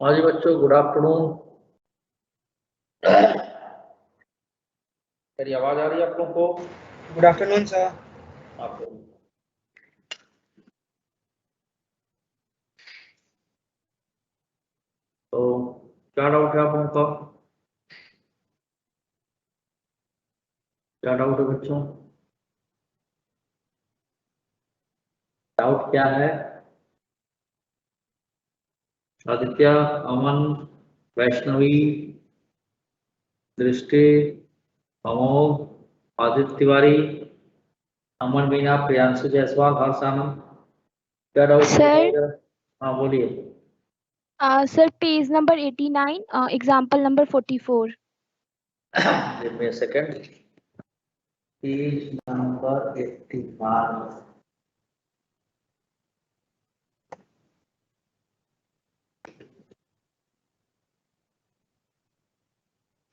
हाँ जी बच्चों, good afternoon. मेरी आवाज आ रही है आप लोगों को? Good afternoon sir. आपको तो क्या डाउट है आप लोगों का? क्या डाउट है बच्चों? डाउट क्या है? आदित्य, अमन, वैष्णवी, दृष्टि, अमोघ, आदित्य तिवारी, अमन मीना, प्रियांशु जायसवाल, हर्ष आनंद। क्या डाउट है बताओ सर जरा। हाँ बोलिए। Sir page number 89 example number 44। Give me a second. Page number 81।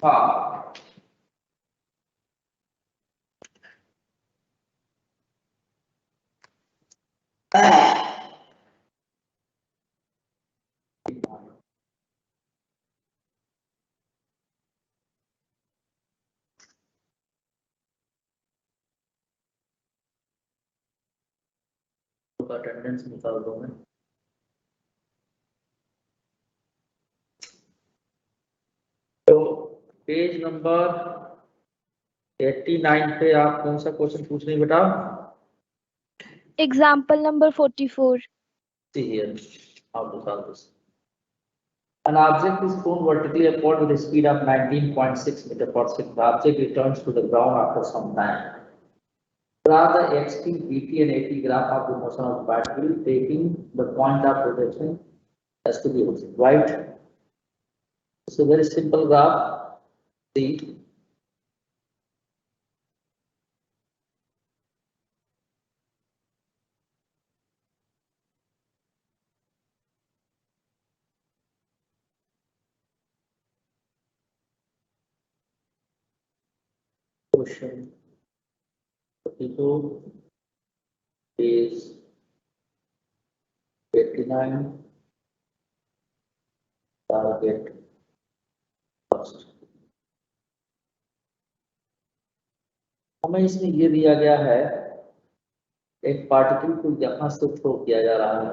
हाँ, अटेंडेंस निकाल दो मैं। तो पेज नंबर 89 पे आप कौन सा क्वेश्चन पूछ रहे हैं बेटा? Example number 44। See here, how to solve this. An object is thrown vertically upward with a speed of 19.6 meter per second. The object returns to the ground after some time. Draw the xt, vt and at graph of the motion of the particle, taking the point of rotation as to the origin, right? It's a very simple graph. See, question 42 is 89. Target first. हमें इसमें ये दिया गया है, एक particle को यहां से थ्रो किया जा रहा है,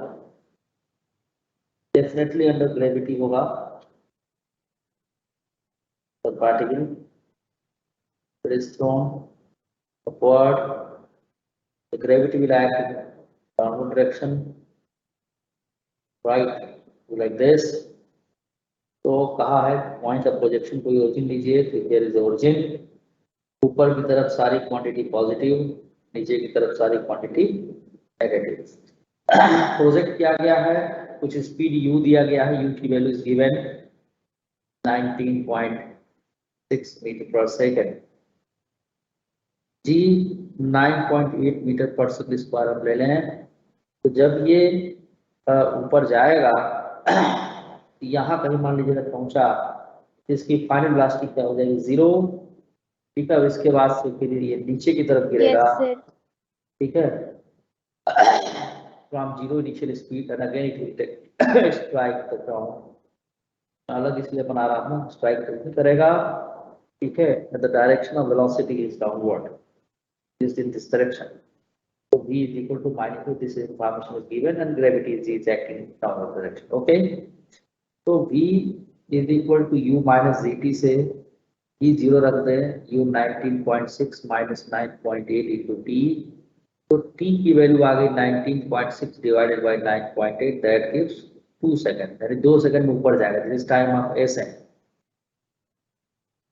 डेफिनेटली अंडर ग्रेविटी होगा। The particle is thrown upward, the gravity will act in downward direction, right, like this. तो कहा है पॉइंट ऑफ प्रोजेक्शन कोई ओरिजिन लीजिए, तो हियर इज ओरिजिन। ऊपर की तरफ सारी क्वांटिटी पॉजिटिव, नीचे की तरफ सारी क्वांटिटी नेगेटिव। प्रोजेक्ट किया गया है, कुछ स्पीड u दिया गया है, u की वैल्यू इज गिवन 19.6 मीटर पर सेकेंड। g 9.8 मीटर पर सेकेंड स्क्वायर हम ले लें। तो जब ये ऊपर जाएगा, यहाँ कहीं मान लीजिए पहुंचा, इसकी फाइनल वेलोसिटी क्या हो जाएगी? 0। ठीक है, इसके बाद से फिर ये नीचे की तरफ गिरेगा। Yes sir. ठीक है, from 0 initial speed and again it will strike the ground. अलग इसलिए बना रहा हूँ, स्ट्राइक तो करेगा। ठीक है, the direction of velocity is downward, is in this direction. So v is equal to minus 2. This information is given and gravity is acting in downward direction. Okay. तो v is equal to u minus gt से e 0 रख दें, u 19.6 minus 9.8 into t। तो t की value आ गई 19.6 divided by 9.8, that gives 2 second, यानी 2 second में ऊपर जाएगा। दिस टाइम ऑफ एस है।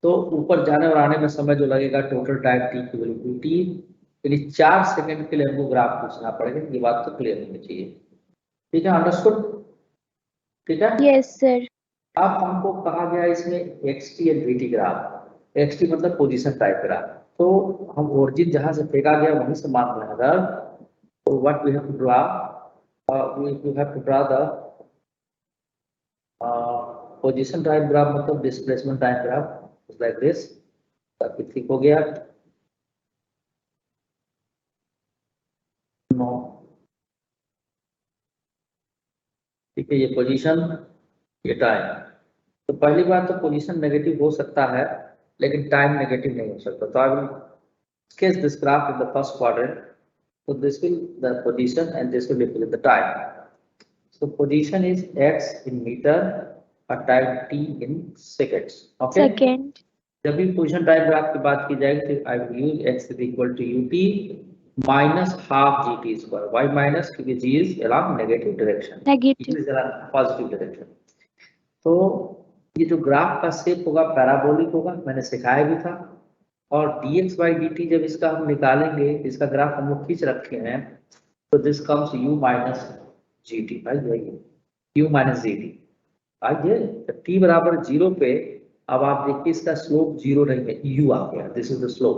तो ऊपर जाने और आने में समय जो लगेगा, टोटल टाइम t की वैल्यू 2t, यानी 4 सेकंड के लिए हमको ग्राफ पूछना पड़ेगा। ये बात तो क्लियर होनी चाहिए। ठीक है, अंडरस्टूड? ठीक है, यस सर। अब हमको कहा गया इसमें xt and vt graph. xt मतलब पोजीशन टाइप ग्राफ। तो हम ओरिजिन जहां से फेंका गया वहीं से मान रहे हैं। अगर तो what we have to draw, we have to draw the position type graph, मतलब displacement type graph like this. ठीक हो गया? नो। ठीक है, ये पोजीशन, ये टाइम। तो पहली बात तो पोजीशन नेगेटिव हो सकता है, लेकिन टाइम नेगेटिव नहीं हो सकता। तो I will sketch this graph in the first quadrant. So this will the position and this will represent the time. So position is x in meter और time t in seconds. Okay. Second. जब भी position time graph की बात की जाएगी तो I will use x is equal to ut minus half gt square. Y minus, क्योंकि g is along negative direction, Negative. Is along positive direction. तो ये जो ग्राफ का शेप होगा पैराबोलिक होगा, मैंने सिखाया भी था। और dx by dt जब इसका हम निकालेंगे, इसका ग्राफ हम लोग खींच रखे हैं, तो this comes u minus G T. u minus G T आइए t बराबर 0 पे। अब आप देखिए इसका स्लोप 0 नहीं है, u आ गया, दिस इज द स्लोप,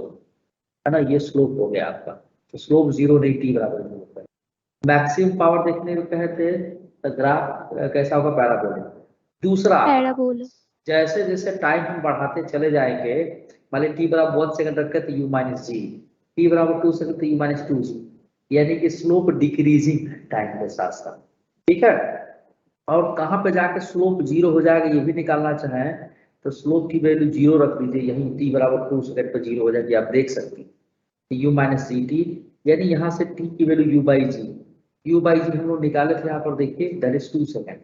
है ना, ये स्लोप हो गया आपका। तो स्लोप 0 नहीं, t बराबर 0 पे। मैक्सिमम पावर देखने को कहते हैं ग्राफ कैसा होगा, पैराबोलिक। दूसरा, Parabola. जैसे जैसे टाइम हम बढ़ाते चले जाएंगे, मान ली टी बराबर 1 सेकंड रखे तो यू माइनस जी, टी बराबर 2 सेकंड तो यू माइनस 2 जी, यानी कि स्लोप डिक्रीजिंग टाइम के साथ साथ। ठीक है। और कहाँ पे जाके स्लोप 0 हो जाएगा ये भी निकालना चाहें तो स्लोप की वैल्यू 0 रख दीजिए, यहीं टी बराबर 2 सेकंड पर 0 हो जाएगी, आप देख सकते हैं यू माइनस जी टी, यानी यहाँ से टी की value u by g, u by g हम लोग निकाले थे यहाँ पर, देखिए दैट इज 2 सेकंड।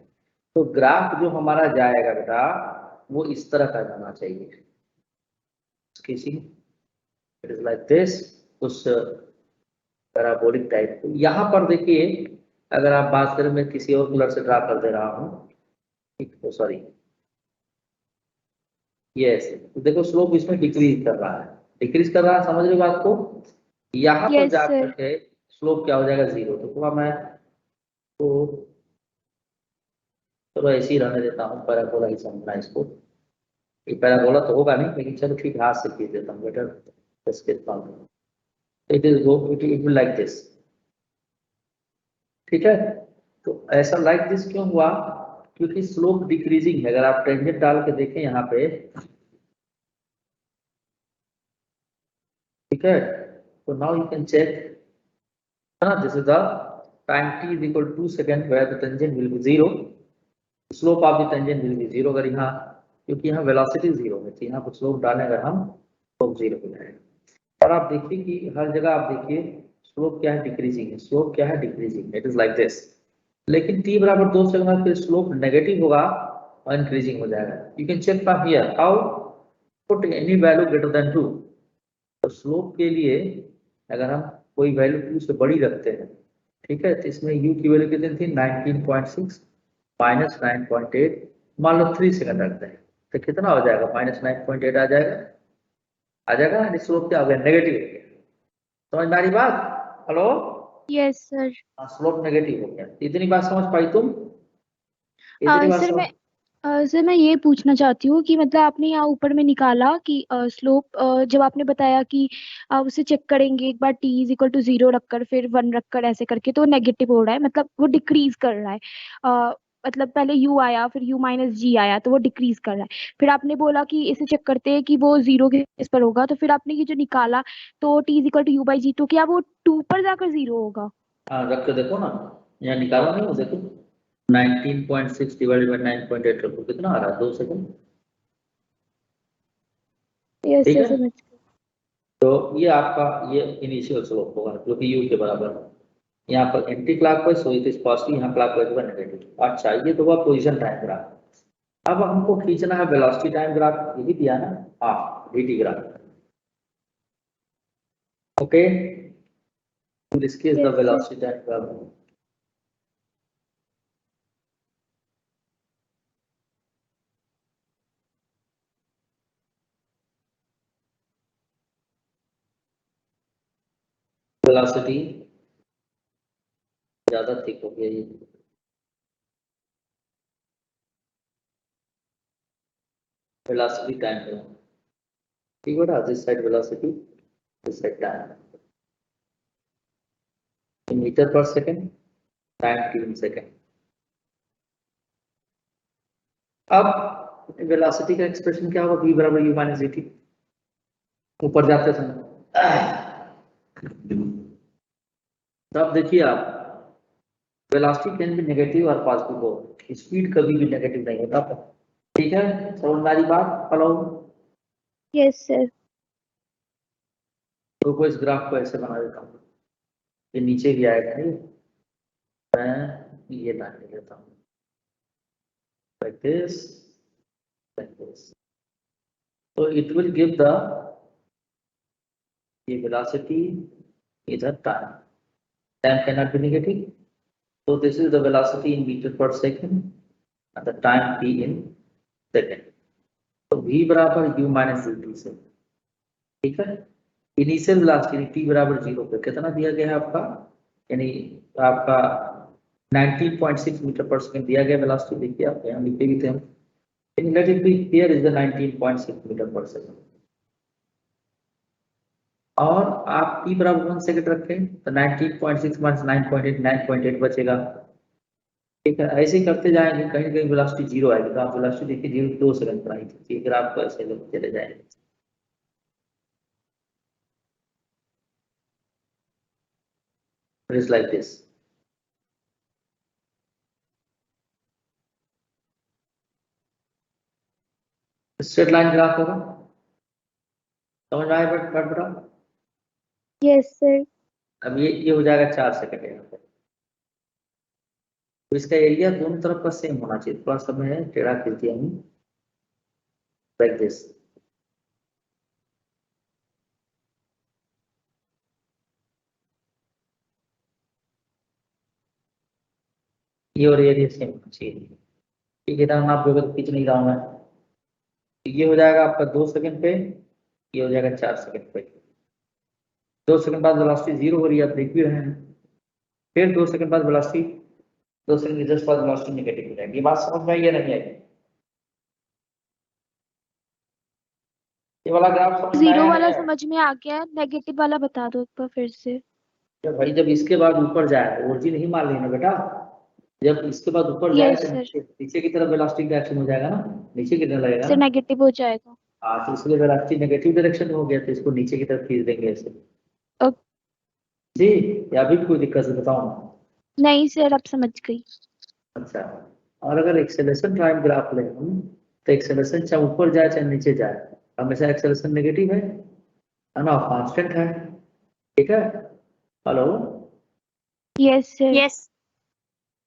तो ग्राफ जो हमारा जाएगा बेटा वो इस तरह का जाना चाहिए, इट इज लाइक दिस, उस पैराबोलिक टाइप को। यहाँ पर देखिए अगर आप बात करें, मैं किसी और कलर से ड्रा कर दे रहा हूँ, ठीक है, सॉरी, ये ऐसे तो देखो स्लोप इसमें डिक्रीज कर रहा है, डिक्रीज कर रहा है, समझ रहे हो बात को। यहाँ पर Yes, जाकर sir. के स्लोप क्या हो जाएगा, 0। तो थोड़ा मैं तो चलो ऐसे ही रहने देता हूँ, पैराबोला ही समझना इसको। ये पैराबोला तो होगा नहीं, लेकिन चलो ठीक, हाथ से खींच देता हूँ better, it is go it will like this. ठीक है। तो ऐसा लाइक दिस क्यों हुआ, क्योंकि स्लोप डिक्रीजिंग है। अगर आप टेंजेंट डाल के देखें यहाँ पे, ठीक है, तो नाउ यू कैन चेक, है ना, this is the time t is equal 2 second where the tangent will be 0, slope of the tangent will be 0। अगर यहाँ, क्योंकि यहाँ वेलोसिटी 0 है तो यहाँ पर स्लोप डालें अगर हम, स्लोप 0 हो जाएगा। और आप देखिए कि हर जगह आप देखिए स्लोप क्या है, डिक्रीजिंग है, स्लोप क्या है, decreasing, it is like this. लेकिन t बराबर 2 सेकंड में फिर स्लोप नेगेटिव होगा और इंक्रीजिंग हो जाएगा। You can check from here how, put any value greater than 2। तो स्लोप के लिए अगर हम कोई वैल्यू 2 से बड़ी रखते हैं, ठीक है, तो इसमें u की वैल्यू कितनी थी, 19.6 माइनस 9.8, मान लो 3 सेकंड रखते हैं तो कितना हो जाएगा, माइनस 9.8 आ जाएगा, आ जाएगा। स्लोप क्या हो गया, नेगेटिव हो गया। समझ में आ रही बात, hello. Yes, sir. Slope negative हो गया, इतनी बात समझ पाई तुम, इतनी बात सर समझ। मैं सर मैं ये पूछना चाहती हूँ कि मतलब आपने यहाँ ऊपर में निकाला कि स्लोप, जब आपने बताया कि आप उसे चेक करेंगे एक बार t इज इक्वल टू 0 रखकर फिर 1 रखकर ऐसे करके, तो वो नेगेटिव हो रहा है, मतलब वो डिक्रीज कर रहा है। मतलब पहले u आया फिर u माइनस जी आया तो वो डिक्रीज कर रहा है। फिर आपने बोला कि इसे चेक करते हैं कि वो 0 के इस पर होगा, तो फिर आपने ये जो निकाला तो t is equal to u by g, तो क्या वो 2 पर जाकर 0 होगा? हाँ रख के देखो ना, यहाँ निकालो नहीं हो, देखो 19.6 डिवाइडेड बाई 9.8 रखो, कितना आ रहा है, 2 सेकंड। यस ठीक सर, है, समझ गई। तो ये आपका ये इनिशियल स्लोप होगा जो कि u के बराबर है। यहाँ पर anti clockwise, so it is positive, यहाँ क्लॉकवाइज होगा नेगेटिव। अच्छा, ये तो हुआ पोजीशन टाइम ग्राफ। अब हमको खींचना है वेलोसिटी टाइम ग्राफ, ये भी दिया ना, हाँ dt graph. Okay, this case the yes sir. Velocity time graph. Velocity ज्यादा थिक हो गया ये, वेलोसिटी टाइम ग्राफ। ठीक है, this side velocity, this side time, in metre per second, time t in second. अब वेलोसिटी का expression क्या होगा, v बराबर u माइनस dt, ऊपर जाते समय। तब देखिए आप वेलोसिटी कैन बी नेगेटिव और पॉजिटिव हो, स्पीड कभी भी नेगेटिव नहीं होता। ठीक है, समझ में आ रही बात? Hello, yes sir. तो इस ग्राफ को ऐसे बना देता हूँ, ये नीचे भी आएगा, नहीं मैं ये लाइन ले लेता हूँ like this, like this. So it will give the ये velocity इधर time cannot be negative. So this is the velocity in meter per second and the time t in second. तो v बराबर u minus dt से, ठीक है। Initial velocity t बराबर 0 पे कितना दिया गया है आपका, यानी आपका 19.6 मीटर पर सेकंड दिया गया वेलोसिटी। देखिए आप यहाँ लिखे भी थे हम, let it be here is the 19.6 metre per second, और आप t बराबर 1 सेकंड रखें तो 19.6 माइनस 9.8 9.8 बचेगा। ठीक है, ऐसे ही करते जाएंगे, कहीं ना कहीं वेलोसिटी जीरो आएगी, तो आप वेलोसिटी देखिए 0 2 सेकंड पर आई थी, ग्राफ को ऐसे लेके चले जाएंगे। It is like this. Straight line graph होगा, समझ में आया बेटा? Yes sir. अब ये हो जाएगा 4 सेकंड यहाँ पे। तो इसका एरिया दोनों तरफ का सेम होना चाहिए, थोड़ा सा मैं टेढ़ा कर दिया हूँ लाइक दिस। ये और एरिया सेम होना चाहिए, ठीक है ना? आप लोग खींच नहीं रहा हूँ मैं। ये हो जाएगा आपका 2 सेकंड पे, ये हो जाएगा 4 सेकंड पे। 2 सेकंड बाद वेलोसिटी 0 हो रही है, आप देख भी रहे हैं। फिर 2 सेकंड बाद वेलोसिटी, 2 सेकंड के जस्ट बाद वेलोसिटी नेगेटिव हो जाएगी। ये बात समझ में आई या नहीं आई? ये वाला ग्राफ समझ में जीरो आया वाला नहीं? समझ में आ गया, नेगेटिव वाला बता दो एक बार फिर से। भाई जब इसके बाद ऊपर जाए, ओरिजिन नहीं मान लेना बेटा, जब इसके बाद ऊपर जाए यस तो सर। नीचे की तरफ वेलोसिटी का एक्शन हो जाएगा ना, नीचे की तरफ लगेगा सर ना। नेगेटिव हो जाएगा। हाँ, तो इसलिए वेलोसिटी नेगेटिव डायरेक्शन में हो गया, तो इसको नीचे की तरफ खींच देंगे ऐसे। ओके। जी, या भी कोई दिक्कत है बताओ? नहीं सर, अब समझ गई। अच्छा, और अगर एक्सेलरेशन टाइम ग्राफ लें हम, तो एक्सेलरेशन चाहे ऊपर जाए चाहे नीचे जाए, हमेशा एक्सेलरेशन नेगेटिव है ना, कांस्टेंट है। ठीक है, हेलो। Yes sir. यस।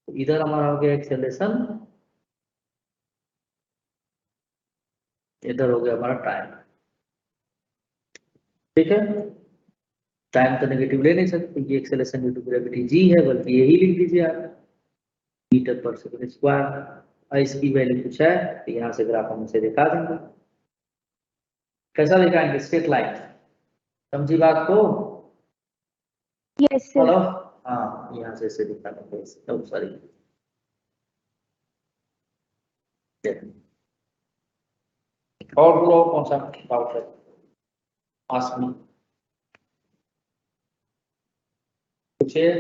इधर हमारा हो गया एक्सेलरेशन, इधर हो गया हमारा टाइम। ठीक है, टाइम तो नेगेटिव ले नहीं सकते, ये acceleration due to gravity G है, बल्कि यही लिख दीजिए आप, मीटर पर सेकंड स्क्वायर। और इसकी वैल्यू कुछ है तो यहाँ से ग्राफ हम इसे दिखा देंगे। कैसा दिखाएंगे? स्ट्रेट लाइन, समझी बात को? Yes sir. हेलो, हाँ, यहाँ से इसे दिखा देंगे, सॉरी। और लोग कौन सा डाउट है? आस्क मी, पूछिए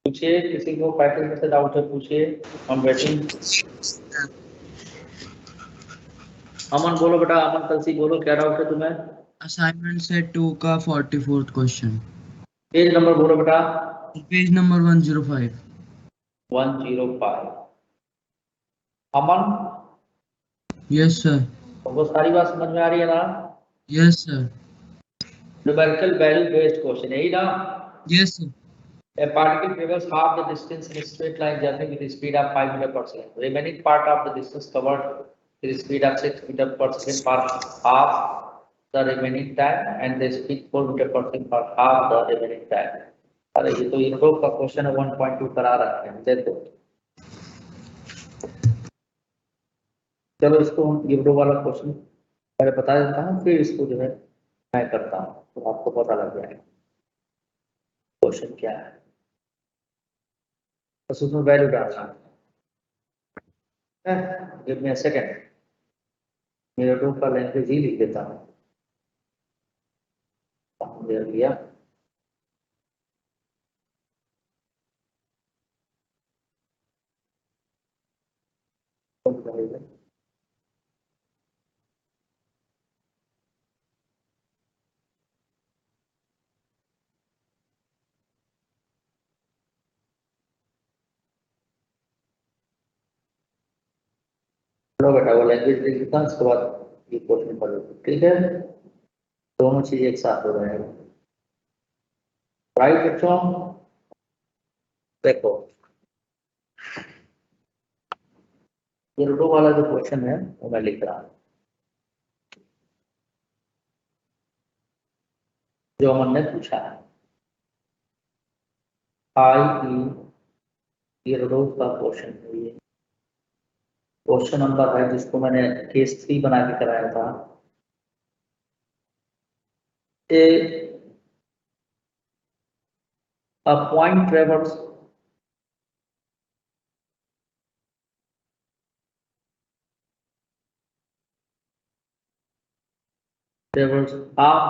पूछिए, किसी को पैटर्न में से डाउट है पूछिए, हम वेटिंग। अमन बोलो बेटा, अमन कलसी बोलो, क्या डाउट है तुम्हें? असाइनमेंट सेट 2 का 44th क्वेश्चन, पेज नंबर बोलो बेटा। Page number 105। 105। अमन, यस सर। वो सारी बात समझ में आ रही है ना? Yes sir. Numerical value based question यही ना? Yes sir. A particle travels half the distance in a straight line journey with a speed of 5 meter per second. The remaining part of the distance covered with a speed of 6 meter per second for half the remaining time and the speed 4 meter per second for half the remaining time. अरे ये तो euro का question है, 1.2 करा रहा है, देखो। चलो इसको हम यूरो वाला क्वेश्चन पहले बता देता हूँ, फिर इसको जो है मैं करता हूँ, तो आपको पता लग जाएगा क्वेश्चन क्या है। बस उसमें वैल्यू डालना है। गिव मी अ सेकंड, मेरे रूम का लैंग्वेज ही लिख देता हूँ। दे दिया, चलो बेटा वो लैंग्वेज देख लेता हूं, उसके बाद ये क्वेश्चन पढ़ लो, ठीक है। दोनों चीज एक साथ हो रहे हैं। राइट बच्चों, देखो ये रूडो वाला जो क्वेश्चन है वो मैं लिख रहा हूं, जो अमन ने पूछा है। ये रूडो का क्वेश्चन है, ये क्वेश्चन नंबर है जिसको मैंने केस 3 बना के कराया था। A point travels half the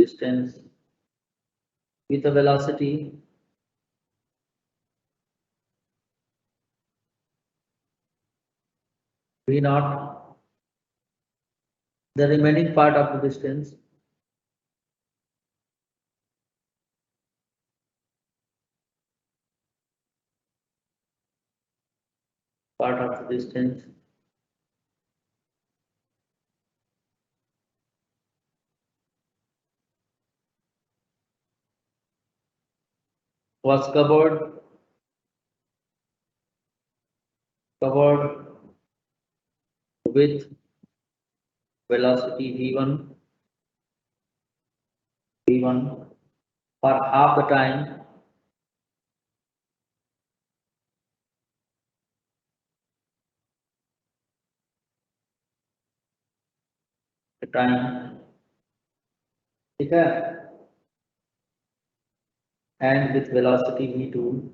distance with a velocity v naught. The remaining part of the distance was covered with velocity v1 for half the time ठीक है, and with velocity v2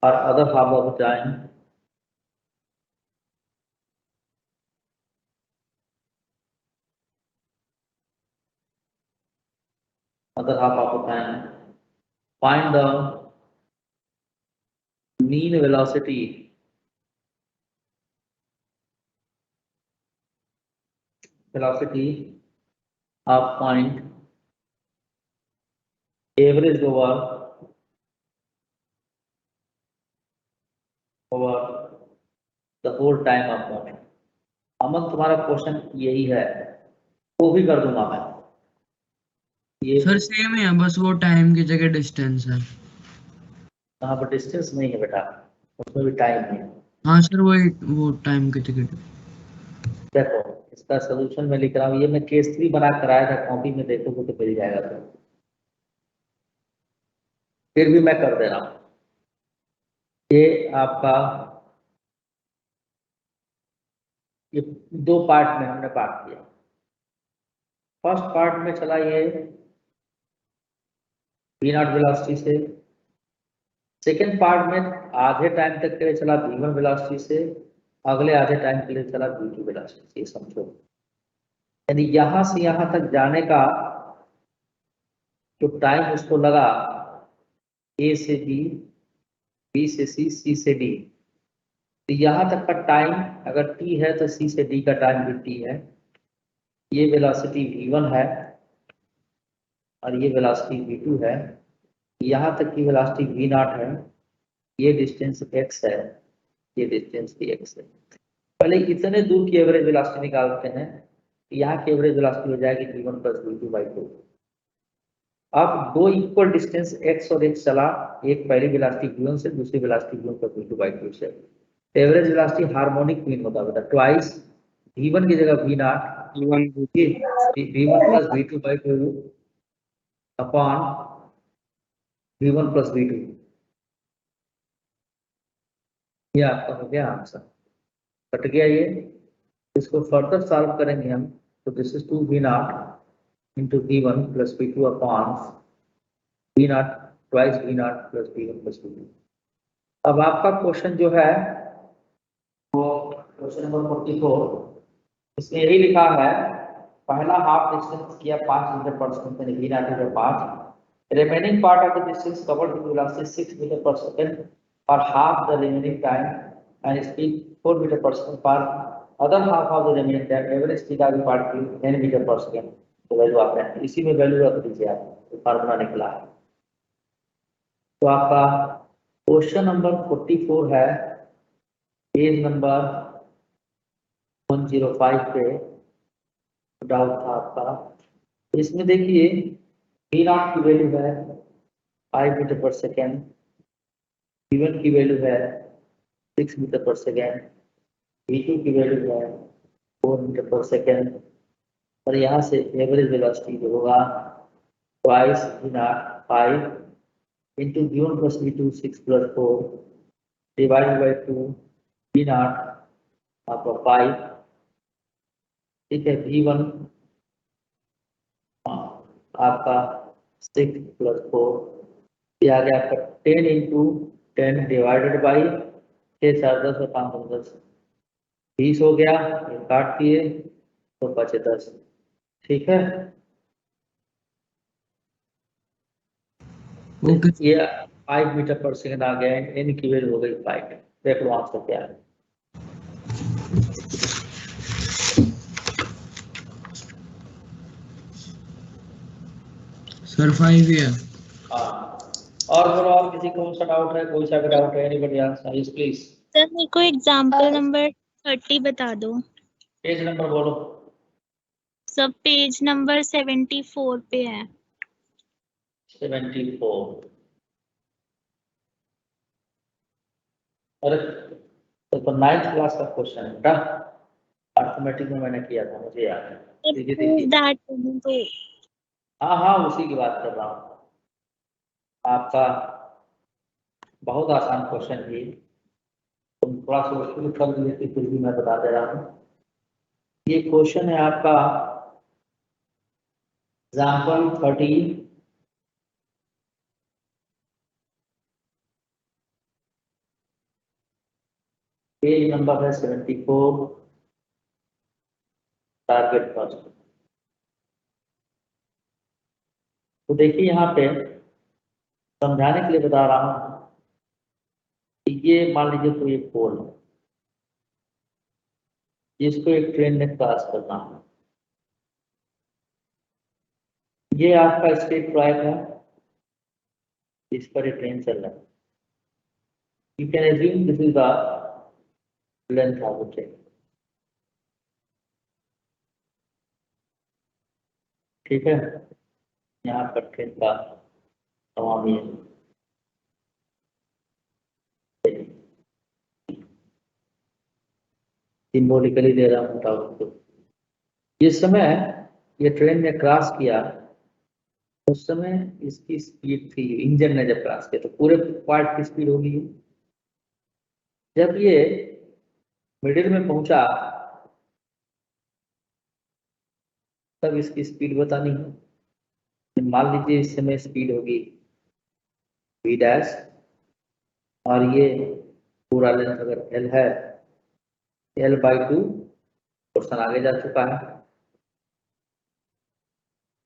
or other half of the time find the mean velocity of point averaged over the whole time of motion। अमन तुम्हारा question यही है, वो भी कर दूंगा मैं ये। सर सेम है, बस वो टाइम की जगह डिस्टेंस है। यहाँ पर डिस्टेंस नहीं है बेटा, उसमें भी टाइम नहीं है। हाँ सर वो टाइम की जगह। देखो इसका सोल्यूशन मैं लिख रहा हूँ, ये मैं केस 3 बना कराया था, कॉपी में देखोगे तो मिल जाएगा तो। फिर भी मैं कर दे रहा हूँ। ये आपका ये 2 पार्ट में हमने बात किया। फर्स्ट पार्ट में चला ये v नॉट वेलोसिटी से, सेकेंड पार्ट में आधे टाइम तक के लिए चला v1 वेलोसिटी से, अगले आधे टाइम के लिए चला v2 वेलोसिटी से। समझो, यानी यहां से यहां तक जाने का जो टाइम उसको लगा a से b, b से c, c से d, तो यहां तक का टाइम अगर t है तो c से d का टाइम भी t है। ये वेलोसिटी v1 है और ये वेलोसिटी v2 है। यहाँ तक की वेलोसिटी v नॉट है, ये डिस्टेंस x है, ये डिस्टेंस भी x है। पहले इतने दूर की एवरेज वेलोसिटी निकालते हैं, यहाँ की एवरेज वेलोसिटी हो जाएगी v1 प्लस v2/2। अब 2 इक्वल डिस्टेंस x और x चला, एक पहली वेलोसिटी v1 से, दूसरी वेलोसिटी v1 प्लस v2/2 से। एवरेज वेलोसिटी हार्मोनिक मीन होता है, ट्वाइस v1 की जगह v not, v1 plus v2/2 upon v1 plus v2। ये आपका हो गया आंसर, कट गया ये। इसको फर्दर सॉल्व करेंगे हम, तो this is 2v not into v1 plus v2 upon v not twice v not plus v1 plus v2। अब आपका क्वेश्चन जो है वो क्वेश्चन नंबर 44, इसमें यही लिखा है, पहला हाफ डिस्टेंस किया 5 मीटर पर सेकंड, यानी v naught is 5, remaining part of the distance covered with velocity 6 meter per second for half the remaining time and speed 4 meter per second for other half of the remaining time average speed of the particle 10 meter per second। तो value आपने इसी में value रख दीजिए आप, तो formula निकला है। तो आपका क्वेश्चन नंबर 44 है, पेज नंबर 105 पे डाउट था आपका। इसमें देखिए V नॉट की वैल्यू है 5 मीटर पर सेकेंड, V1 की वैल्यू है 6 मीटर पर सेकेंड, V2 की वैल्यू है 4 मीटर पर सेकेंड, और यहाँ से एवरेज वेलोसिटी जो होगा twice V not 5 into V1 plus V2 6 plus 4 divided by 2 V not आपका 5, ठीक है। V1 आपका 6 प्लस 4, ये आ गया आपका 10 इंटू 10 डिवाइडेड बाई 6 4 10 और 5 10 20 हो गया, ये काट दिए तो बचे 10, ठीक है। ओके ये 5 मीटर पर सेकेंड आ गया, एन की वैल्यू हो गई 5। देख लो आंसर क्या है। सर 5 है। हाँ, और बोलो, और किसी को सा डाउट है, कोई सा भी डाउट है, anybody answer yes please. Sir मेरे को एग्जांपल नंबर 30 बता दो। पेज नंबर बोलो। सब पेज नंबर 74 पे है। 74। अरे तो 9th क्लास का क्वेश्चन है बेटा, अर्थमेटिक में मैंने किया था, मुझे याद है। देखिए देखिए, हाँ हाँ उसी की बात कर रहा हूँ। आपका बहुत आसान क्वेश्चन है, तुम थोड़ा सा उसको कर लिए थे, फिर भी मैं बता दे रहा हूँ। ये क्वेश्चन है आपका एग्जाम्पल 30, पेज नंबर है 74, टारगेट फर्स्ट। तो देखिए यहाँ पे समझाने के लिए बता रहा हूँ कि ये मान लीजिए कोई एक पोल है जिसको एक ट्रेन ने क्रॉस करना है। ये आपका स्ट्रेट ट्रैक है, इस पर ये ट्रेन चल रहा है। You can assume this is the length of the train, ठीक है। यहाँ पर ट्रेन का तमाम ये सिंबॉलिकली दे रहा हूँ आपको। जिस समय ये ट्रेन ने क्रॉस किया उस समय इसकी स्पीड थी, इंजन ने जब क्रॉस किया तो पूरे पार्ट की स्पीड होगी। जब ये मिडिल में पहुंचा तब इसकी स्पीड बतानी है। मान लीजिए इस समय स्पीड होगी v डैश, और ये पूरा लेंथ अगर l है, l/2 पोर्शन आगे जा चुका है।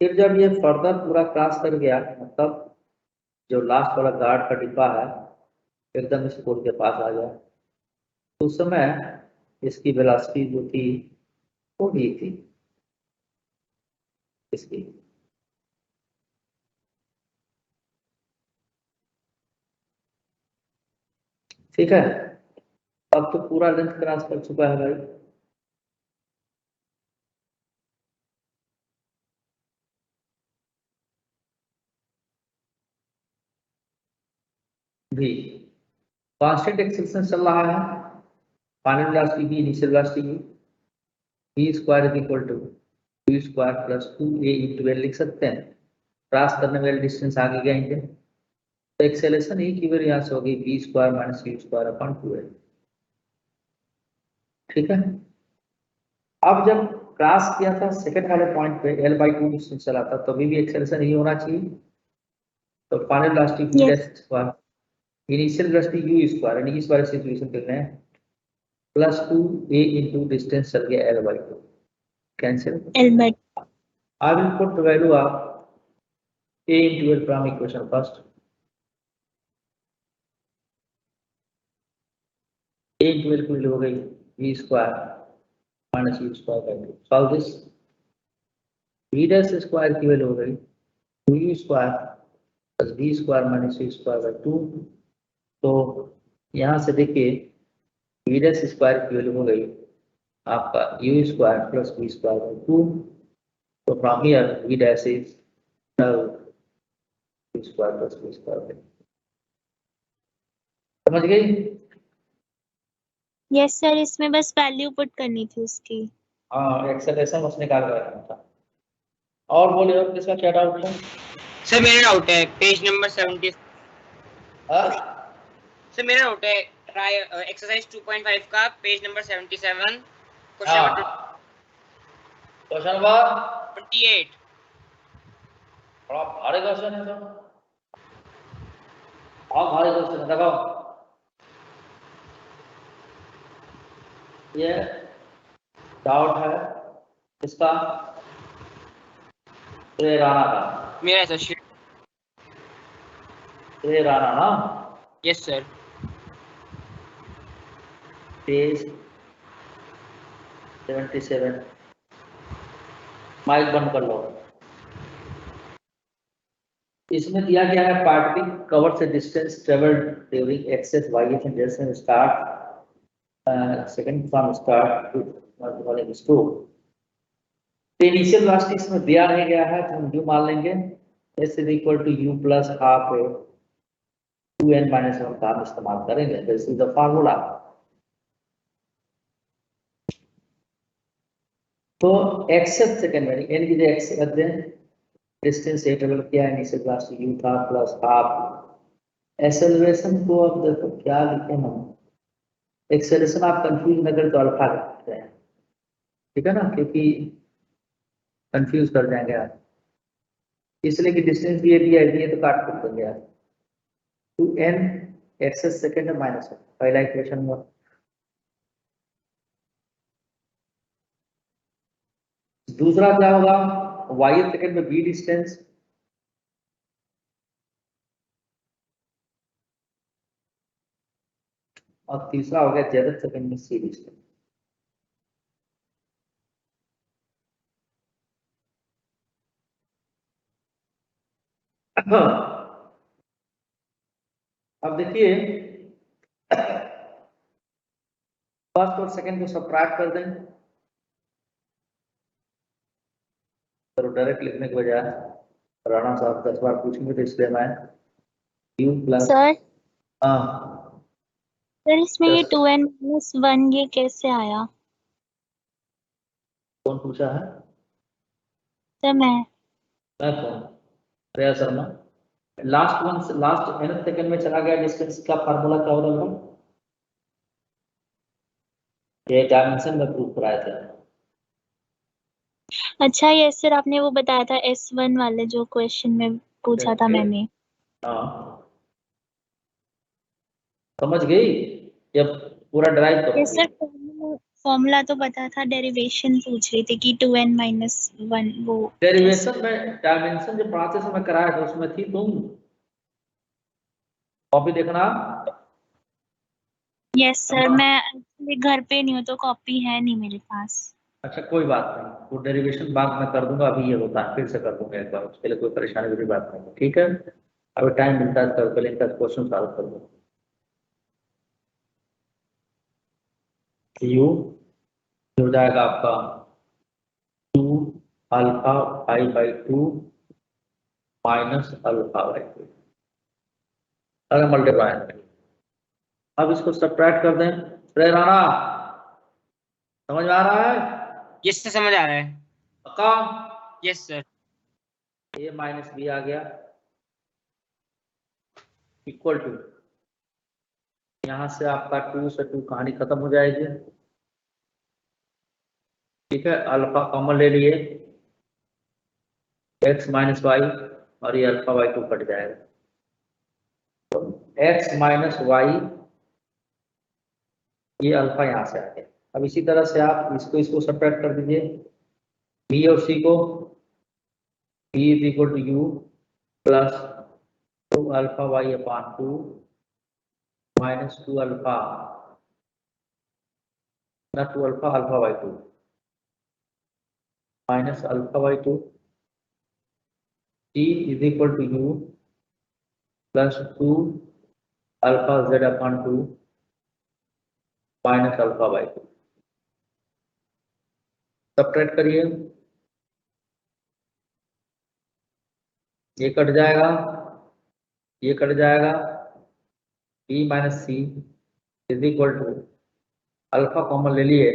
फिर जब ये फर्दर पूरा क्रॉस कर गया, मतलब जो लास्ट वाला गार्ड का डिब्बा है एकदम इस पोल के पास आ गया, तो उस समय इसकी वेलोसिटी जो थी वो ही थी इसकी। ठीक है, अब तो पूरा लेंथ क्रॉस कर चुका है भाई। भी कांस्टेंट एक्सेलरेशन चल रहा है, final velocity v, initial velocity v square is equal to v square plus 2a into l लिख सकते हैं। क्रॉस करने वाले डिस्टेंस आगे गए तो एक्सेलरेशन ही की वैल्यू यहाँ से होगी v square minus u square upon 2l, ठीक है। अब जब क्रॉस किया था सेकंड वाले पॉइंट पे l/2 डिस्टेंस चला था तो भी एक्सेलरेशन ही होना चाहिए। तो final velocity v dash square, initial velocity u square, यानी इस वाले सिचुएशन के लिए प्लस 2a इंटू डिस्टेंस चल गया l/2, cancel l/2। I will put the value of a into l from equation first. A into l की value हो गई v square minus u square by two. Solve this. V dash square की value हो गई two u square plus v square minus u square by two. तो यहाँ से देखिए वी डैश स्क्वायर की वैल्यू हो गई आपका u square plus v square by two. तो from here v dash is u square plus v square by to. समझ गई? यस सर, इसमें बस वैल्यू पुट करनी थी उसकी। हाँ, एक्सेलेरेशन बस निकाल कर रखना था। और बोलिए और किसका क्या डाउट है? सर मेरा डाउट है पेज नंबर 70। हाँ? सर मेरा डाउट है ट्राई एक्सरसाइज 2.5 का पेज नंबर 77 क्वेश्चन हाँ। Number question number 28। बड़ा भारी क्वेश्चन है तो। बहुत भारी क्वेश्चन है, देखो ये डाउट है इसका राणा का। मेरा सर राणा ना यस सर। पेज 77 माइक बंद कर लो। इसमें दिया गया है पार्टिकल कवर से distance travelled during access vibration जैसे start second from start to store. Initial velocity इसमें दिया नहीं गया है तो हम यू मान लेंगे s is equal to U plus half 2n minus 1 का हम इस्तेमाल करेंगे। This is the formula. तो एक्सेस सेकंड में n की जगह x रख दें। डिस्टेंस ए ट्रेवल किया इनिशियल वेलोसिटी u था प्लस हाफ। एक्सेलरेशन को अब देखो क्या लिखे हम। एक्सेलरेशन आप कंफ्यूज न करें तो अल्फा लिखते हैं, ठीक है ना, क्योंकि कंफ्यूज कर जाएंगे आप। इसलिए कि डिस्टेंस भी दिया है तो काट कर देंगे आप। 2n एक्सेस सेकंड है माइनस है पहला इक्वेशन में। दूसरा क्या होगा y सेकंड में v डिस्टेंस और तीसरा हो गया z सेकंड में c डिस्टेंस। अब देखिए फर्स्ट और सेकंड को सबट्रैक्ट कर दें। तो डायरेक्ट लिखने के बजाय राणा साहब 10 बार पूछेंगे तो इसलिए मैं u प्लस सर हाँ सर इसमें ये Yes. 2n-1 ये कैसे आया? कौन पूछा है? सर मैं कौन? श्रेया शर्मा। लास्ट वन से लास्ट nth सेकंड में चला गया डिस्टेंस का फार्मूला क्या होगा? ये डायमेंशन में प्रूव कराया था। अच्छा यस सर, आपने वो बताया था S1 वाले जो क्वेश्चन में पूछा था मैंने। हाँ समझ गई? जब पूरा ड्राइव यस करो। सर, फॉर्मूला तो पता था, डेरिवेशन पूछ रही थी कि 2n-1 वो डेरिवेशन में डायमेंशन जो पढ़ाते समय कराया था उसमें थी तुम? कॉपी देखना। यस सर, मैं एक्चुअली घर पे नहीं हूँ तो कॉपी है नहीं मेरे पास। अच्छा कोई बात नहीं, वो डेरिवेशन बाद में कर दूंगा, अभी ये होता है फिर से कर दूंगा एक बार, उसके लिए कोई परेशानी की बात नहीं है, ठीक है। अभी टाइम मिलता है तो कल इनका क्वेश्चन सॉल्व कर दूंगा। यू हो जाएगा आपका 2 alpha I by 2 minus alpha by 2 अगर मल्टीप्लाई। अब इसको सब्ट्रैक्ट कर दें। श्रेय राणा समझ में आ रहा है? यस सर समझ आ रहा है। पक्का? Yes sir. A minus b आ गया इक्वल टू, यहां से आपका 2 से 2 कहानी खत्म हो जाएगी, ठीक है। अल्फा कॉमन ले लिए x माइनस वाई और ये अल्फा वाई 2 कट जाएगा तो x माइनस वाई, ये अल्फा यहां से आ गया। अब इसी तरह से आप इसको सब्ट्रैक्ट कर दीजिए b और c को। b is equal to U plus 2 alpha Y upon 2 minus 2 alpha ना 2 alpha alpha by 2 minus alpha by 2 t is equal to u plus 2 alpha z upon 2 minus alpha by 2। Subtract करिए, ये cut जाएगा, ये cut जाएगा, b minus C is equal to alpha common ले लिए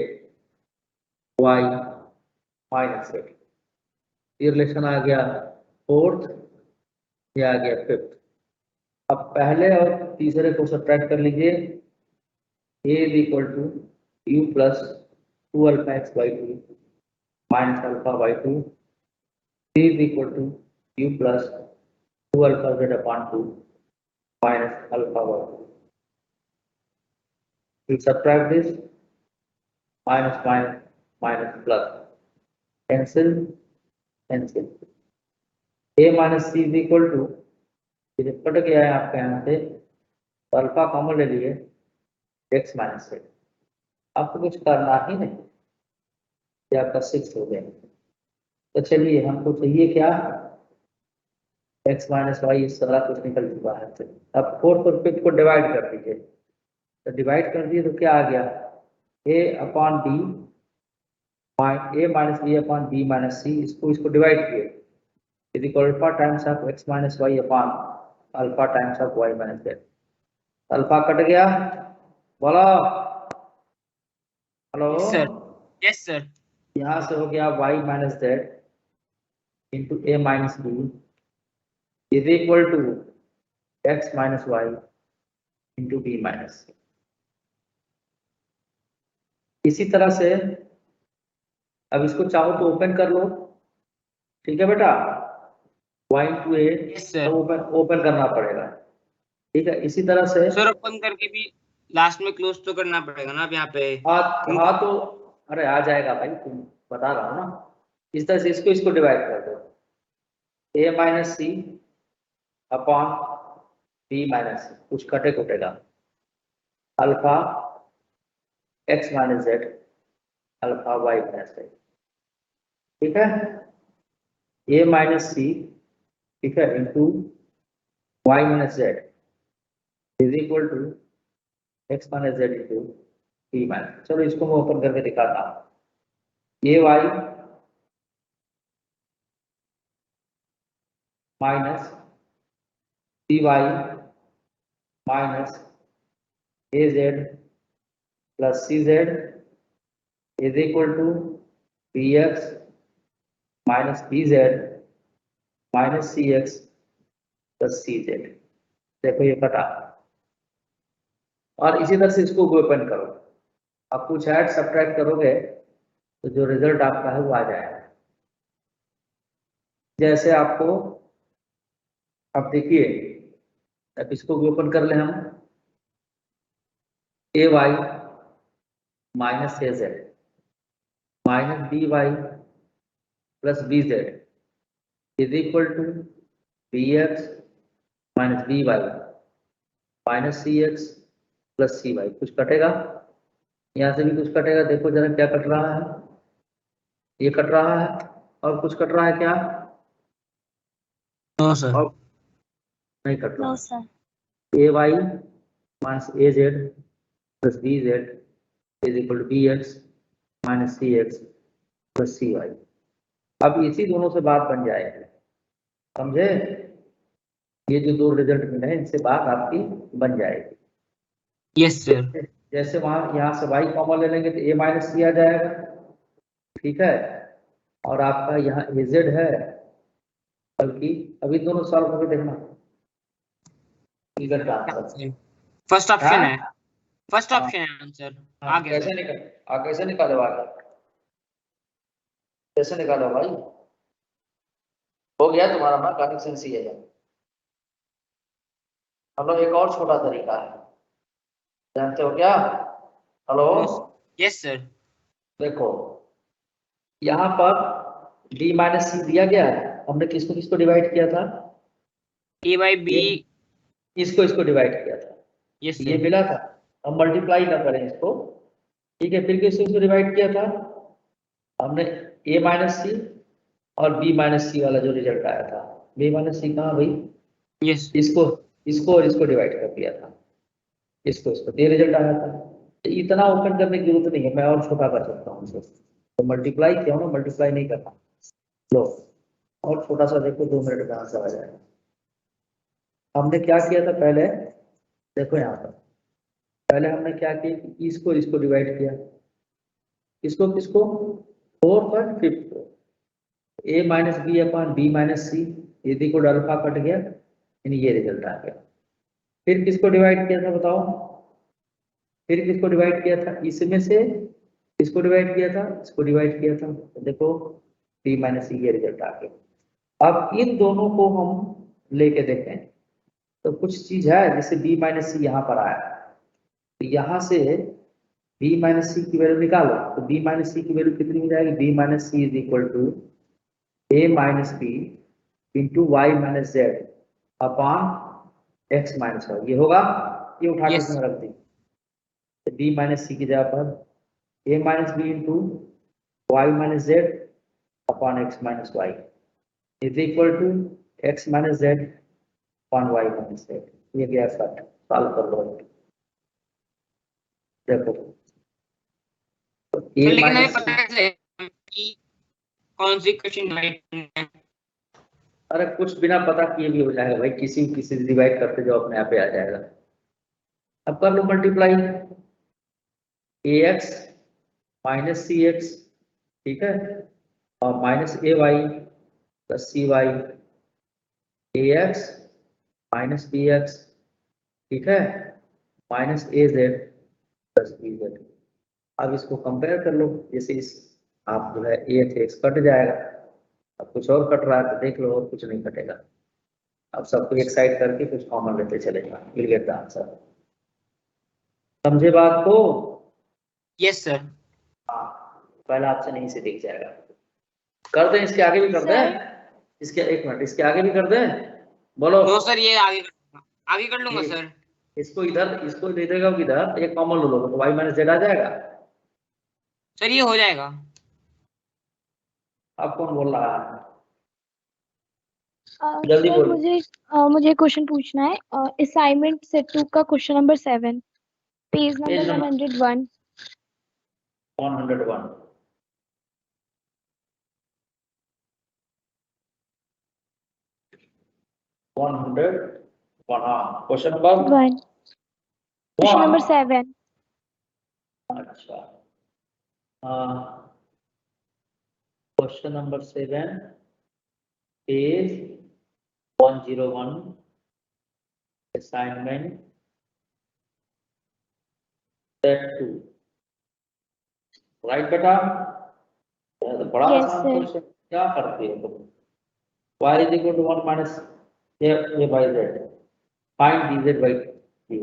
y minus z। ये relation आ गया फोर्थ, ये आ गया फिफ्थ। अब पहले और तीसरे को सब्ट्रैक्ट कर लीजिए, a is equal to u plus 2 alpha X by 2 minus alpha by 2, c is equal to u plus 2 alpha z upon 2 minus alpha by 2। We subtract this, minus minus minus plus, cancel cancel, a minus c is equal to, ये cut गया है आपके यहाँ से, तो alpha common ले लिए x minus से। आपको कुछ करना ही नहीं, ये आपका 6 हो गया। तो चलिए हमको चाहिए क्या, x माइनस वाई, इस सारा कुछ निकल चुका है। अब फोर्थ और फिफ्थ को डिवाइड कर दीजिए, तो डिवाइड कर दिए तो क्या आ गया, a upon b, a minus B upon b minus c, इसको डिवाइड किए is equal alpha times of x minus Y upon alpha times of y minus z। Alpha cut गया, बोलो हेलो। Yes sir. यहाँ से हो गया y minus z into a minus b is equal to x minus Y into b minus c। इसी तरह से अब इसको चाहो तो ओपन कर लो, ठीक है बेटा, y इंटू ए ओपन करना पड़ेगा, ठीक है। इसी तरह से सर ओपन करके भी लास्ट में क्लोज तो करना पड़ेगा ना अब यहाँ पे। हाँ तो अरे आ जाएगा भाई, तुम बता रहा हूँ ना। इस तरह से इसको डिवाइड कर दो, a minus c upon b minus c, कुछ कटे कटेगा, alpha x minus z alpha y minus z, ठीक है। a माइनस सी, ठीक है, into y minus z is equal to x minus z into b minus. चलो इसको मैं ओपन करके दिखाता हूँ, a y minus c y minus A Z plus c z is equal to B x minus b z minus C x plus c Z. देखो ये कटा, और इसी तरह से इसको ओपन करो। अब कुछ ऐड सब्ट्रैक्ट करोगे तो जो रिजल्ट आपका है वो आ जाएगा। जैसे आपको अब देखिए, अब इसको भी ओपन कर ले हम, a Y minus A z minus b y plus B Z is equal to B x minus b y minus C x plus C y. कुछ कटेगा, यहाँ से भी कुछ कटेगा, देखो जरा क्या कट रहा है, ये कट रहा है, और कुछ कट रहा है क्या, नो सर, और नहीं कट रहा। No sir. A Y minus A Z plus B Z is equal to B x minus C x plus C Y. अब इसी दोनों से बात बन जाएगी, समझे। ये जो दो रिजल्ट मिले हैं इनसे बात आपकी बन जाएगी। Yes sir. जैसे वहां यहाँ से y कॉमन ले लेंगे तो a माइनस सी आ जाएगा, ठीक है। और आपका यहाँ ए जेड है, बल्कि अभी दोनों सॉल्व करके देखना, फर्स्ट ऑप्शन है, फर्स्ट ऑप्शन है आंसर। आ गया कैसे निकाल, कैसे निकाले भाई, कैसे निकालो भाई, हो गया तुम्हारा ना कनेक्शन सी है। हम लोग एक और छोटा तरीका है, जानते हो क्या, हेलो। Yes sir. देखो यहाँ पर d माइनस सी दिया गया है, हमने किसको किसको डिवाइड किया था, a बाई बी, इसको डिवाइड किया था, यस ये सर। मिला था। हम मल्टीप्लाई ना करें इसको, ठीक है, फिर किसको इसको डिवाइड किया था हमने, a माइनस सी और b माइनस सी वाला जो रिजल्ट आया था, b माइनस सी कहाँ भाई, यस इसको इसको और इसको डिवाइड कर दिया था, इसको इसको, ये रिजल्ट आया था। तो इतना ओपन करने की जरूरत नहीं है, मैं और छोटा कर सकता हूँ इसको, तो मल्टीप्लाई किया ना, मल्टीप्लाई नहीं करना, लो और छोटा सा देखो 2 मिनट में आंसर आ जाएगा। हमने क्या किया था पहले, देखो यहाँ पर पहले हमने क्या किया कि इसको इसको डिवाइड किया, इसको किसको 4 पर 5 a minus B upon b minus c, यदि को अल्फा कट गया यानी ये रिजल्ट आ गया। फिर किसको डिवाइड किया था बताओ, फिर किसको डिवाइड किया था, इसमें से इसको डिवाइड किया था, इसको डिवाइड किया था, तो देखो b माइनस सी ये रिजल्ट आ गया। अब इन दोनों को हम लेके देखें तो कुछ चीज है, जैसे b माइनस सी यहाँ पर आया, तो यहाँ से b माइनस सी की वैल्यू निकालो, तो b माइनस सी की वैल्यू कितनी हो जाएगी, b minus C is equal to a minus B into Y minus Z upon X minus Y, ये होगा, ये उठा के Yes. इसमें रख दी, तो b माइनस सी की जगह पर a minus B into Y minus Z upon X minus Y is equal to X minus Z upon Y minus Z, ये गया सॉल्व कर लो, देखो तो सर a लेकिन हमें माइनस, पता कैसे कि कौन सी क्वेश्चन डिवाइड करना है? अरे कुछ बिना पता किए भी हो जाएगा भाई, किसी से डिवाइड करते जो अपने आप पे आ जाएगा। अब कर लो मल्टीप्लाई, ax माइनस सी एक्स, ठीक है, और minus a y plus C y, ax minus b x, ठीक है, माइनस ए जेड प्लस बी जेड। अब इसको कंपेयर कर लो, जैसे इस आप जो है ए थे एक्स कट जाएगा, अब कुछ और कट रहा है तो देख लो, और कुछ नहीं कटेगा। अब सबको एक साइड करके कुछ कॉमन लेते चलेगा, विल गेट द आंसर। समझे बात को? Yes sir. हाँ, पहला ऑप्शन यहीं से दिख जाएगा। कर दें, इसके आगे भी कर दें, इसके एक मिनट, इसके आगे भी कर दें, बोलो। नो सर, ये आगे कर लूंगा ये- सर। इसको इधर, इसको दे देगा इधर, एक कॉमन लो तो वाई माइनस जेड आ जाएगा। सर ये हो जाएगा। अब कौन बोल रहा है? जल्दी सर बोलो। मुझे क्वेश्चन पूछना है, असाइनमेंट सेट 2 का question number 7, page page number number 101। 101, question number 1, question number 7। अच्छा, question number 7, page 101, assignment set 2, right बेटा? ये तो बड़ा Yes, आसान sir. क्वेश्चन, क्या करती है तुम? y is equal to 1 minus a by z, find dz by dy।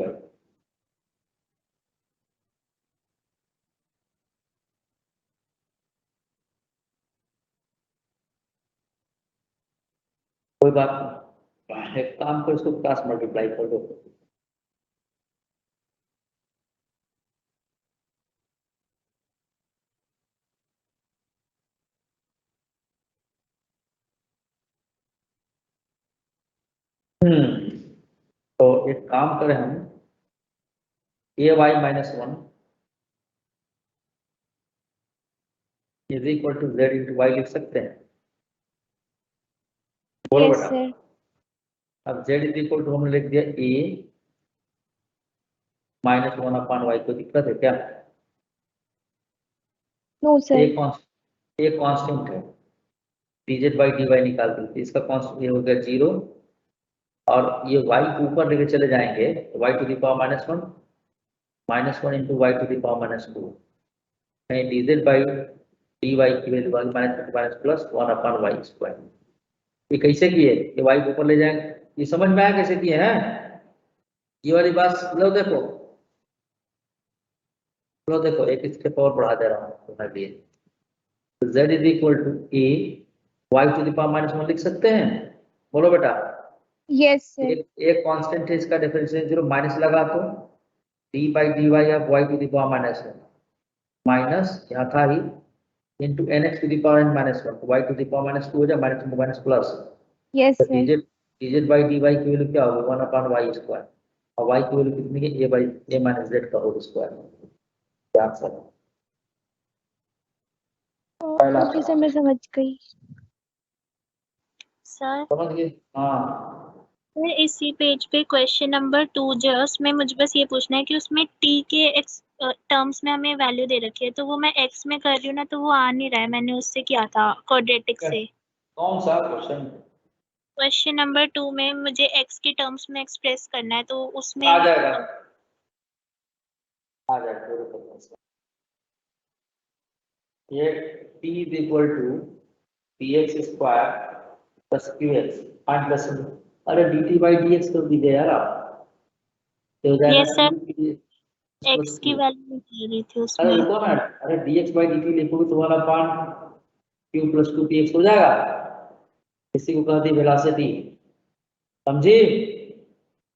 कोई बात नहीं, एक काम करो, इसको क्रॉस मल्टीप्लाई कर दो। तो एक काम करें हम, a Y minus 1 is equal to z into y लिख सकते हैं, बोलो Yes, बेटा। sir. अब जेड इज इक्वल टू हमने लिख दिया ए माइनस 1 अपॉन वाई, कोई दिक्कत है क्या? No, sir. एक कांस्टेंट है, dz बाई dy निकाल दी, इसका कांस्टेंट ये हो गया 0, और ये y को ऊपर लेके चले जाएंगे तो y to the power minus one into Y to the power minus 2, dz by dy की value minus plus 1 upon Y square. ये कैसे किए, ये y को ऊपर ले जाएंगे, ये समझ में आया कैसे किए हैं? ये वाली बात लो, देखो लो, देखो एक स्टेप और बढ़ा दे रहा हूँ तुम्हारे लिए। तो z is equal to A Y to the power minus 1 लिख सकते हैं, बोलो बेटा। Yes, sir. एक कांस्टेंट है, इसका डिफरेंशियल 0 माइनस लगा तो d by d y of y to the power minus 1, minus यहाँ था ही into nx to the power n minus 1, तो y to the power minus 2 हो जाए, माइनस माइनस प्लस, यस तो सर। dz बाई dy की value क्या होगी 1 अपॉन y स्क्वायर, और y की वैल्यू कितनी है a by a minus z का होल स्क्वायर। क्या आंसर है? पहला ओके सर, मैं समझ गई। सर समझ गए? हाँ सर इसी पेज पे क्वेश्चन नंबर 2 जो है उसमें मुझे बस ये पूछना है कि उसमें t के x टर्म्स में हमें वैल्यू दे रखी है, तो वो मैं x में कर रही हूँ ना, तो वो आ नहीं रहा है। मैंने उससे किया था क्वाड्रेटिक से। कौन सा क्वेश्चन? क्वेश्चन नंबर 2 में मुझे x के टर्म्स में एक्सप्रेस करना है, तो उसमें आ जाएगा, आ जाएगा, कोई दिक्कत नहीं इसका। ये t is equal to px square plus qx find plus, अरे dt बाई dx कर दीजिए यार आप, तो हो जाएगा Yes, sir. 2px x plus की 2। वैल्यू दे रही थी अरे उसमें। रुको ना, अरे dx बाई dt लिखोगे तो 1 अपॉन q प्लस 2px हो जाएगा, इसी को कहते हैं वेलोसिटी, समझी?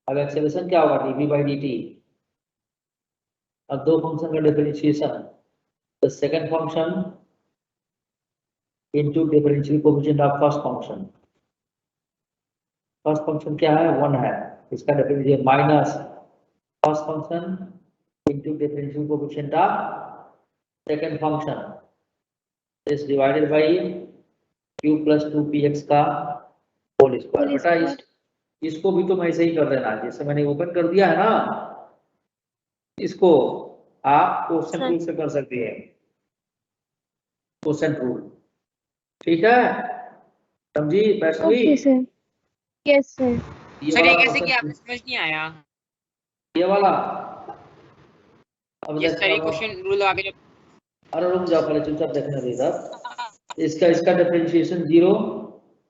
अब एक्सेलरेशन क्या होगा dv बाई dt, अब दो फंक्शन का differentiation, the second function into differential coefficient of first function. First function क्या है 1 है, इसका differential minus first function into differential coefficient of second function is divided by q plus 2px का whole square. बेटा इसको भी तुम ऐसे ही कर देना, जैसे मैंने ओपन कर दिया है ना, इसको आप क्वेश्चन रूल से कर सकते हैं, क्वेश्चन रूल, ठीक है? समझी Vaishnavi? Okay sir. Yes sir. Sir ये वाला कैसे किया, question- आपको समझ नहीं आया? ये वाला अब ये सर ये क्वेश्चन रूल आगे जब अरे रुक जाओ, पहले चुपचाप देखने दो इधर। इसका डिफरेंशिएशन 0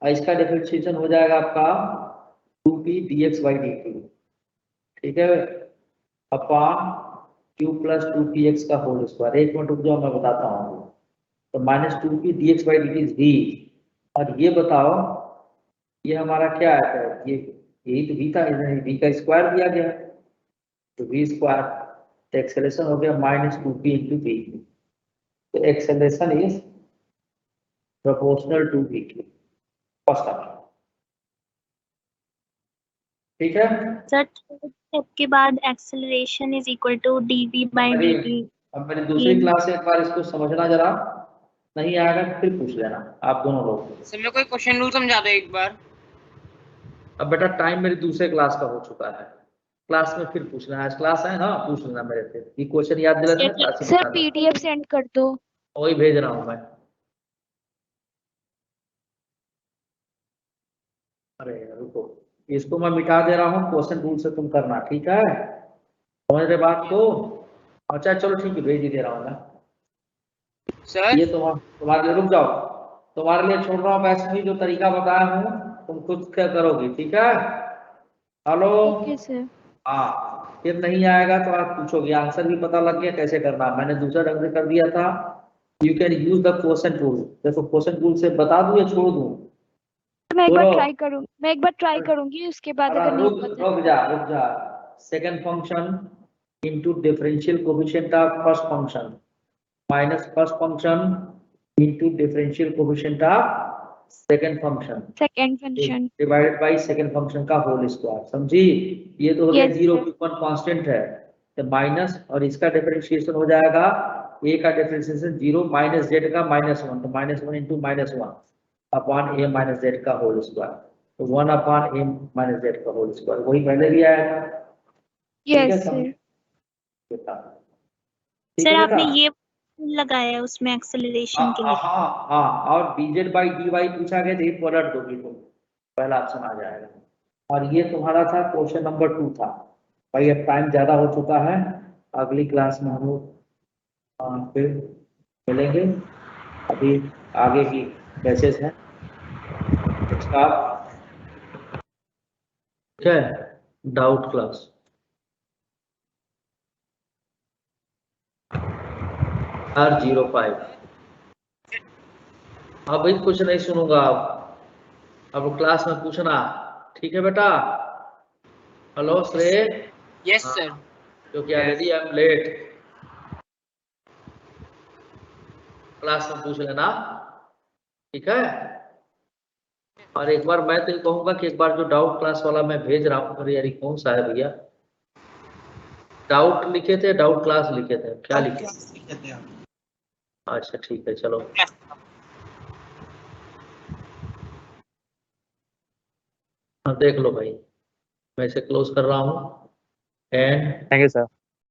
और इसका डिफरेंशिएशन हो जाएगा आपका 2p dx बाई dt, ठीक है, अपॉन q प्लस 2px का होल स्क्वायर। एक मिनट रुक जाओ, मैं बताता हूँ। तो minus 2p dx by dt is v, और ये बताओ ये हमारा क्या है, ये यही तो v था, इसमें v का स्क्वायर दिया गया, तो v स्क्वायर, तो एक्सेलरेशन हो गया माइनस 2p इंटू v, तो acceleration is proportional to v की फर्स्ट ऑप्शन, ठीक है? सर स्टेप के बाद acceleration is equal to dv by dt। अब मेरी दूसरी क्लास से एक बार इसको समझना जरा, नहीं आएगा तो फिर पूछ लेना आप दोनों लोग। सर मेरे को एक क्वेश्चन रूल समझा दो एक बार। अब बेटा टाइम मेरी दूसरे क्लास का हो चुका है, क्लास में फिर पूछ लेना, आज क्लास है ना, पूछ लेना मेरे से, ये क्वेश्चन याद दिला देना, क्लास में सर बता देना। पीडीएफ सेंड कर दो। वही भेज रहा हूँ मैं। अरे रुको, इसको मैं मिटा दे रहा हूँ, क्वेश्चन रूल से तुम करना, ठीक है? समझ रहे बात को? अच्छा चलो ठीक है, भेज ही दे रहा हूँ मैं। सर ये तुम्हारे लिए, रुक जाओ, तुम्हारे लिए छोड़ रहा हूँ वैसे, जो तरीका बताया हूँ तुम खुद क्या करोगी, ठीक है? हेलो? Okay sir. हाँ, फिर नहीं आएगा तो आप पूछोगे, आंसर भी पता लग गया कैसे करना, मैंने दूसरा ढंग से कर दिया था। You can use the question rule, देखो क्वेश्चन रूल से बता दूं या छोड़ दूं? मैं एक बार बोलो। ट्राई करूँ, मैं एक बार ट्राई करूंगी, उसके बाद अगर नहीं रुक पता। रुक जा, second function into differential coefficient of first function minus first function into differential coefficient of second function second function divided by second function का होल स्क्वायर, समझी? ये तो हो गया Yes, जीरो sir. की वन कांस्टेंट है, तो माइनस, और इसका डिफरेंशिएशन हो जाएगा, a का डिफरेंशिएशन 0 माइनस z का -1, तो -1 into -1 upon a minus z का होल स्क्वायर, तो 1 अपॉन a माइनस z का होल स्क्वायर, वही पहले भी आया था। ठीक Yes, है sir. बेटा, सर बेटा? आपने ये लगाया है उसमें एक्सेलरेशन के लिए। हाँ, और dz बाई dy पूछा गया, एक पलट दोगी तुम, पहला ऑप्शन आ जाएगा। और ये तुम्हारा था क्वेश्चन नंबर 2 था भाई। अब टाइम ज्यादा हो चुका है, अगली क्लास में हम लोग फिर मिलेंगे, अभी आगे की बैचेस हैं, ठीक है? Doubt class R05। अब भाई कुछ नहीं सुनूंगा, अब क्लास में पूछना, ठीक है बेटा? हेलो श्रेय? Yes sir. क्योंकि already I am late. Class में पूछ लेना, ठीक है। और एक बार मैं तो ये कहूंगा कि एक बार जो डाउट क्लास वाला मैं भेज रहा हूँ, अरे यार कौन सा है भैया, डाउट लिखे थे, डाउट क्लास लिखे थे, क्या लिखे? अच्छा ठीक है, चलो हाँ देख लो भाई, मैं इसे क्लोज कर रहा हूँ एंड थैंक यू सर।